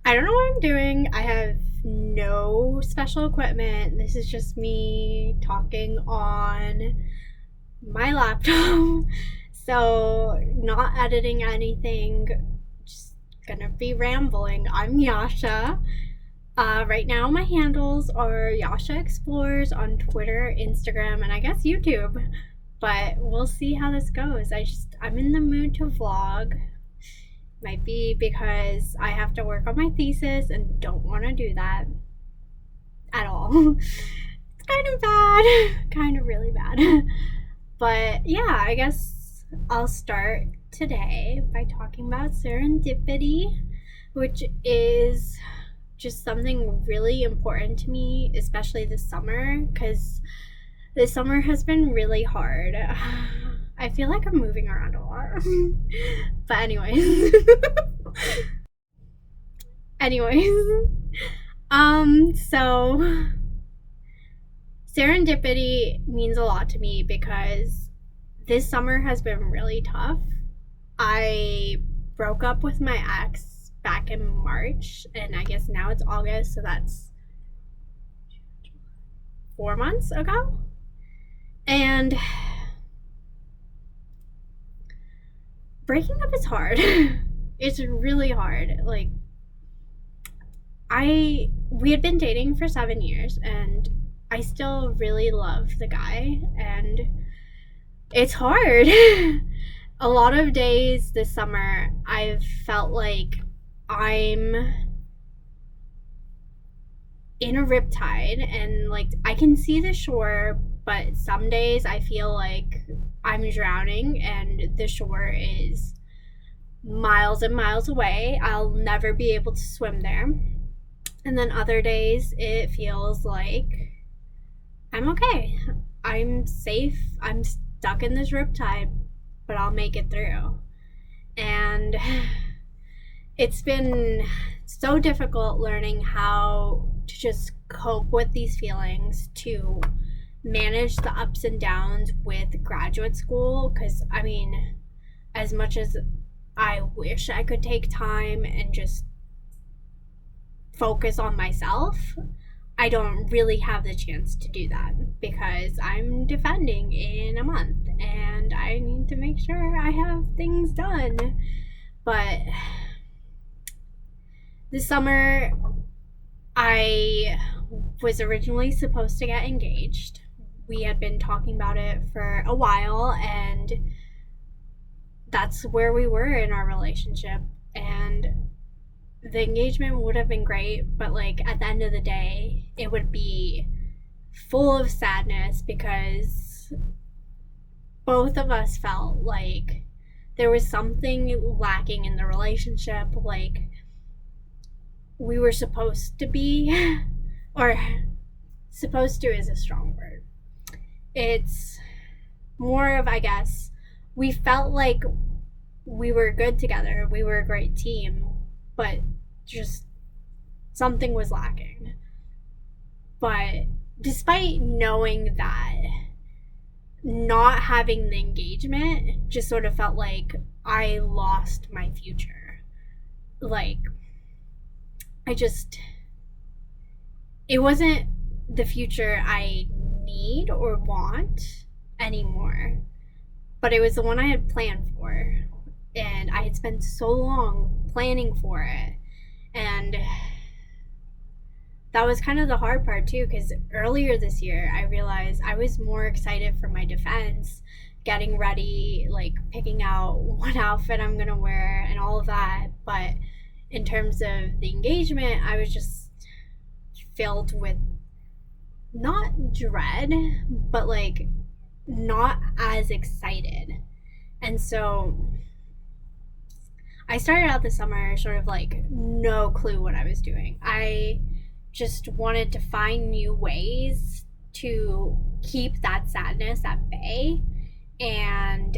I don't know what I'm doing. I have no special equipment. This is just me talking on my laptop. So, not editing anything, just gonna be rambling. I'm Yasha. Right now, my handles are Yasha Explores on Twitter, Instagram, and I guess YouTube. But we'll see how this goes. I'm in the mood to vlog. Might be because I have to work on my thesis and don't want to do that at all. It's kind of bad, kind of really bad. But yeah, I guess I'll start today by talking about serendipity, which is just something really important to me, especially this summer, because this summer has been really hard. I feel like I'm moving around a lot. But anyways. anyways. So serendipity means a lot to me because this summer has been really tough. I broke up with my ex back in March, and I guess now it's August, so that's 4 months ago. And breaking up is hard. It's really hard. Like, we had been dating for 7 years, and I still really love the guy, and it's hard. A lot of days this summer, I've felt like I'm in a riptide, and like I can see the shore, but some days I feel like I'm drowning and the shore is miles and miles away. I'll never be able to swim there. And then other days it feels like I'm okay. I'm safe. I'm stuck in this riptide, but I'll make it through. And it's been so difficult learning how to just cope with these feelings, to manage the ups and downs with graduate school. Because, I mean, as much as I wish I could take time and just focus on myself, I don't really have the chance to do that because I'm defending in a month and I need to make sure I have things done. But this summer, I was originally supposed to get engaged. We had been talking about it for a while, and that's where we were in our relationship. And the engagement would have been great, but like at the end of the day, it would be full of sadness because both of us felt like there was something lacking in the relationship. Like, we were supposed to be, or supposed to is a strong word. It's more of, I guess, we felt like we were good together. We were a great team, but just something was lacking. But despite knowing that, not having the engagement just sort of felt like I lost my future. Like, it wasn't the future I need or want anymore, but it was the one I had planned for. And I had spent so long planning for it. And that was kind of the hard part too, because earlier this year I realized I was more excited for my defense, getting ready, like picking out what outfit I'm gonna wear and all of that. But in terms of the engagement, I was just filled with not dread, but like not as excited. And so I started out the summer sort of like no clue what I was doing. I just wanted to find new ways to keep that sadness at bay and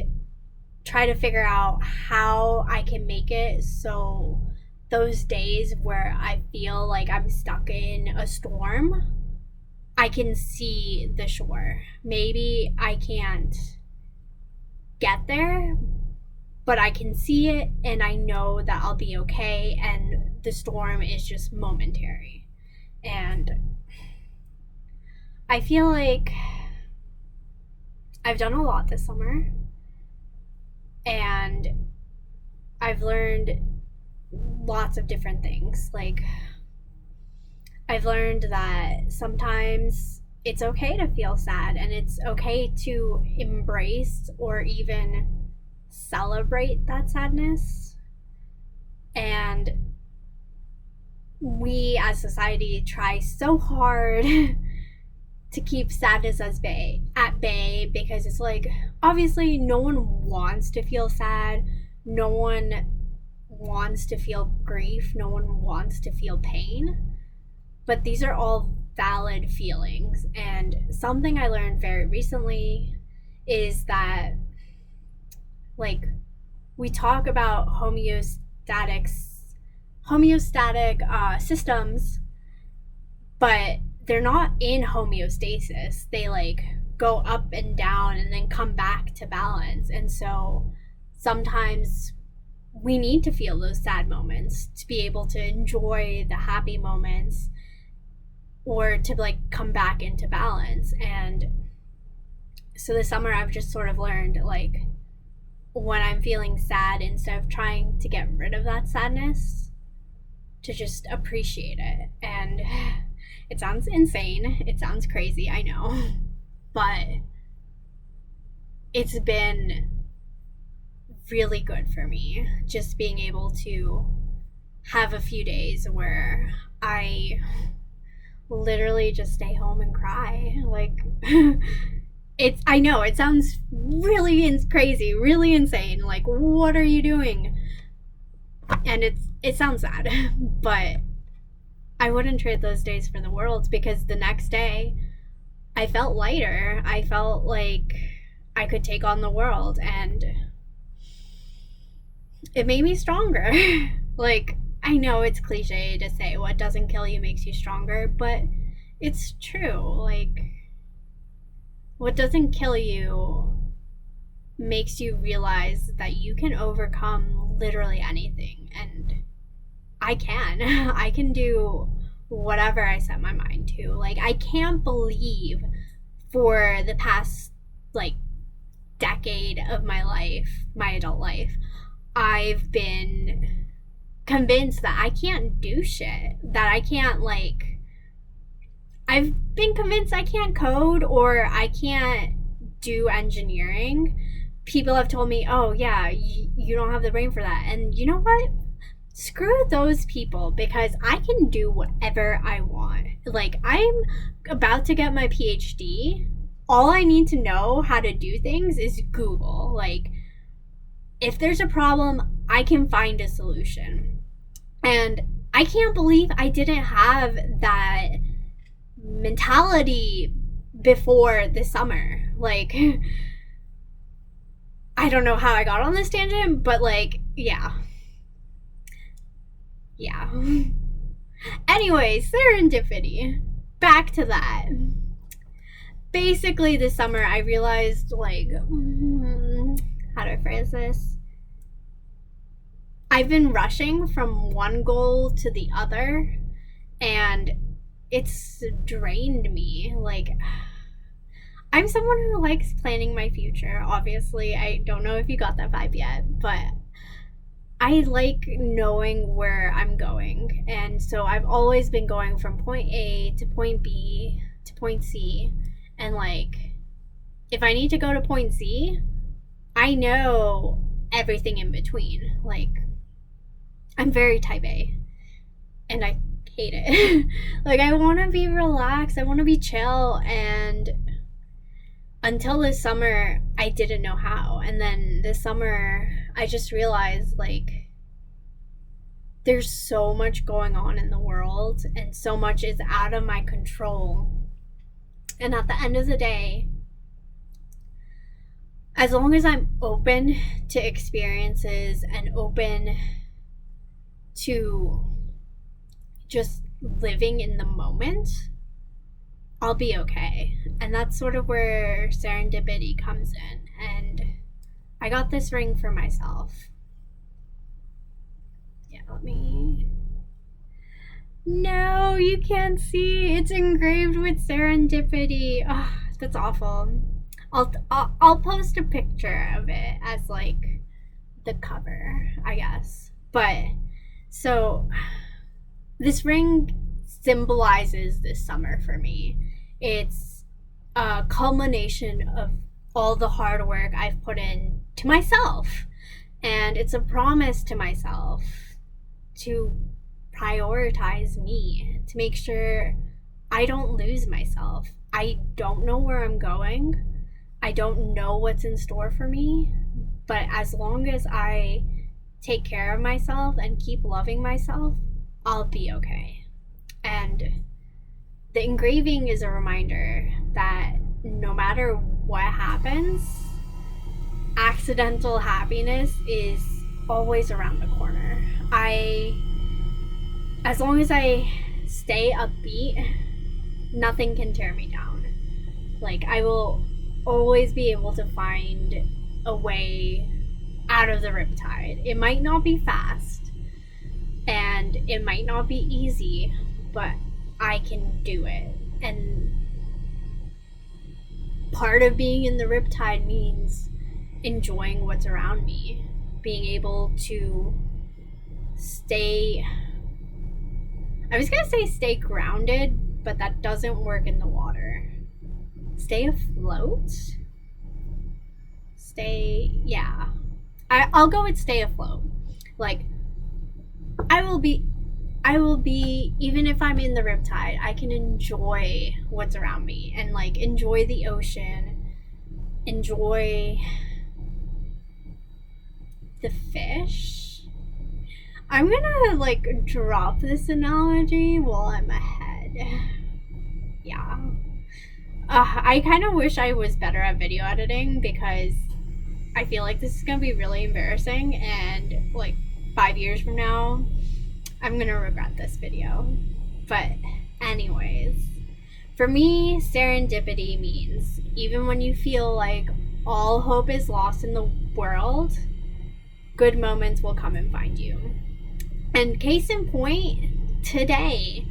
try to figure out how I can make it so those days where I feel like I'm stuck in a storm, I can see the shore. Maybe I can't get there, but I can see it and I know that I'll be okay, and the storm is just momentary. And I feel like I've done a lot this summer, and I've learned lots of different things. Like, I've learned that sometimes it's okay to feel sad, and it's okay to embrace or even celebrate that sadness. And we as society try so hard to keep sadness at bay, because it's like, obviously no one wants to feel sad, no one wants to feel grief, no one wants to feel pain, but these are all valid feelings. And something I learned very recently is that, like, we talk about homeostatic systems, but they're not in homeostasis. They like go up and down and then come back to balance. And so sometimes we need to feel those sad moments to be able to enjoy the happy moments, or to like come back into balance. And so this summer I've just sort of learned, like, when I'm feeling sad, instead of trying to get rid of that sadness, to just appreciate it. And it sounds insane, it sounds crazy, I know, but it's been really good for me just being able to have a few days where I literally just stay home and cry. Like, I know it sounds really crazy, really insane. Like, what are you doing? And it sounds sad, but I wouldn't trade those days for the world, because the next day I felt lighter. I felt like I could take on the world, and it made me stronger. Like, I know it's cliche to say what doesn't kill you makes you stronger, but it's true. Like, what doesn't kill you makes you realize that you can overcome literally anything. And I can. I can do whatever I set my mind to. Like, I can't believe for the past, like, decade of my life, my adult life, I've been convinced that I can't do shit. That I can't, like, I've been convinced I can't code or I can't do engineering. People have told me, oh, yeah, you don't have the brain for that. And you know what? Screw those people, because I can do whatever I want. Like, I'm about to get my PhD. All I need to know how to do things is Google. Like, if there's a problem, I can find a solution. And I can't believe I didn't have that mentality before this summer. Like, I don't know how I got on this tangent, but, like, yeah. Anyway, serendipity. Back to that. Basically, this summer I realized, like, how do I phrase this? I've been rushing from one goal to the other, and it's drained me. Like, I'm someone who likes planning my future, obviously. I don't know if you got that vibe yet, but I like knowing where I'm going. And so I've always been going from point A to point B to point C. And, like, if I need to go to point C, I know everything in between. Like, I'm very type A, and I hate it. Like, I want to be relaxed, I want to be chill, and until this summer, I didn't know how. And then this summer, I just realized, like, there's so much going on in the world, and so much is out of my control. And at the end of the day, as long as I'm open to experiences and open to just living in the moment, I'll be okay. And that's sort of where serendipity comes in. And I got this ring for myself. Yeah, let me... No, you can't see. It's engraved with Serendipity. Oh, that's awful. I'll post a picture of it as like the cover, I guess. But so this ring symbolizes this summer for me. It's a culmination of all the hard work I've put in to myself. And it's a promise to myself to prioritize me, to make sure I don't lose myself. I don't know where I'm going. I don't know what's in store for me. But as long as I take care of myself and keep loving myself, I'll be okay. And the engraving is a reminder that no matter what happens, accidental happiness is always around the corner. As long as I stay upbeat, nothing can tear me down. Like, I will always be able to find a way out of the riptide. It might not be fast, and it might not be easy, but I can do it. And part of being in the riptide means enjoying what's around me, being able to stay... I was gonna say stay grounded, but that doesn't work in the water. Stay afloat? Yeah. I'll go with stay afloat. Like, I will be, even if I'm in the riptide, I can enjoy what's around me and, like, enjoy the ocean, enjoy the fish. I'm gonna, like, drop this analogy while I'm ahead. Yeah. I kind of wish I was better at video editing, because I feel like this is gonna be really embarrassing, and, like, 5 years from now, I'm gonna regret this video. But anyways, for me, serendipity means even when you feel like all hope is lost in the world, good moments will come and find you. And case in point, today,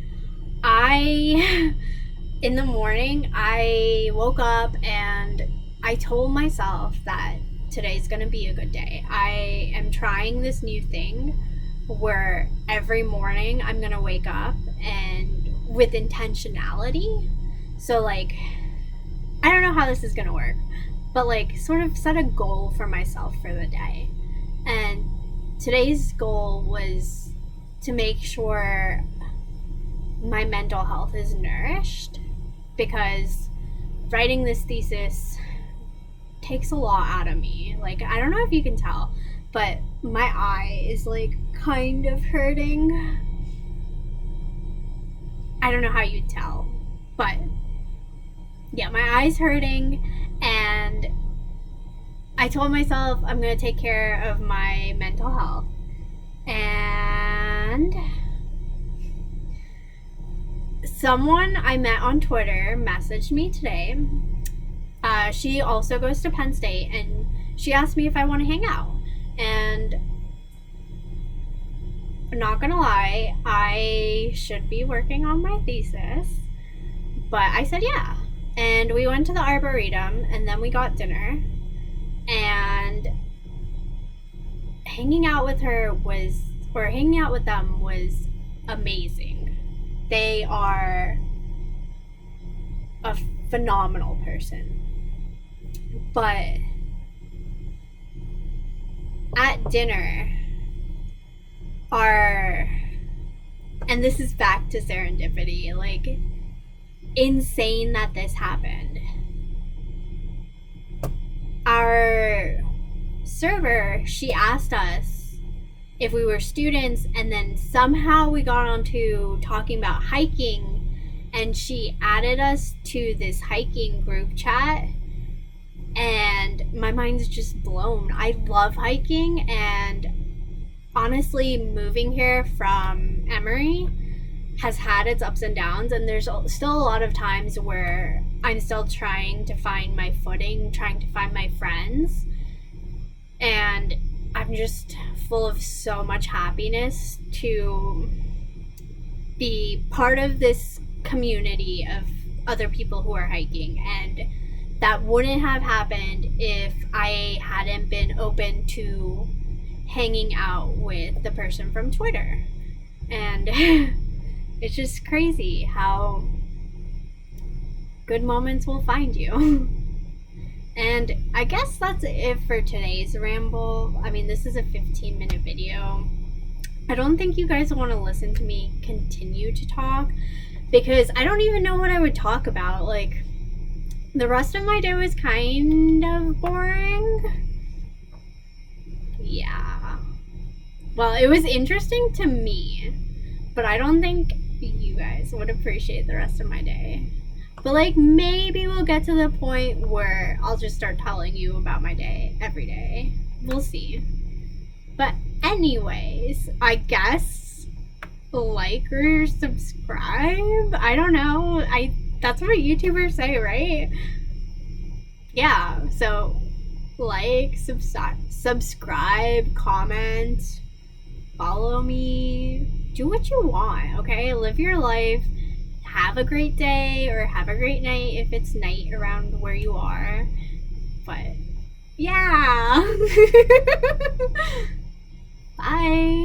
in the morning, I woke up and I told myself that today's gonna be a good day. I am trying this new thing where every morning I'm gonna wake up and with intentionality. So, like, I don't know how this is gonna work, but, like, sort of set a goal for myself for the day. And today's goal was to make sure my mental health is nourished, because writing this thesis takes a lot out of me. Like, I don't know if you can tell, but my eye is, like, kind of hurting. I don't know how you'd tell, but yeah, my eye's hurting, and I told myself I'm gonna take care of my mental health. And someone I met on Twitter messaged me today. She also goes to Penn State, and she asked me if I want to hang out. And I'm not gonna lie, I should be working on my thesis, but I said yeah. And we went to the Arboretum, and then we got dinner, and hanging out with them was amazing. They are a phenomenal person. But at dinner, and this is back to serendipity, like, insane that this happened. Our server, she asked us if we were students, and then somehow we got onto talking about hiking, and she added us to this hiking group chat, and my mind's just blown. I love hiking, and honestly, moving here from Emory has had its ups and downs, and there's still a lot of times where I'm still trying to find my footing, trying to find my friends. And I'm just full of so much happiness to be part of this community of other people who are hiking. And that wouldn't have happened if I hadn't been open to hanging out with the person from Twitter. And it's just crazy how good moments will find you. And I guess that's it for today's ramble. I mean, this is a 15-minute video. I don't think you guys want to listen to me continue to talk because I don't even know what I would talk about. Like, the rest of my day was kind of boring. Yeah. Well, it was interesting to me, but I don't think you guys would appreciate the rest of my day. But, like, maybe we'll get to the point where I'll just start telling you about my day every day. We'll see. But anyways, I guess like or subscribe? I don't know. That's what YouTubers say, right? Yeah, so like, subscribe, comment, follow me, do what you want, okay? Live your life. Have a great day or have a great night if it's night around where you are. But yeah. Bye.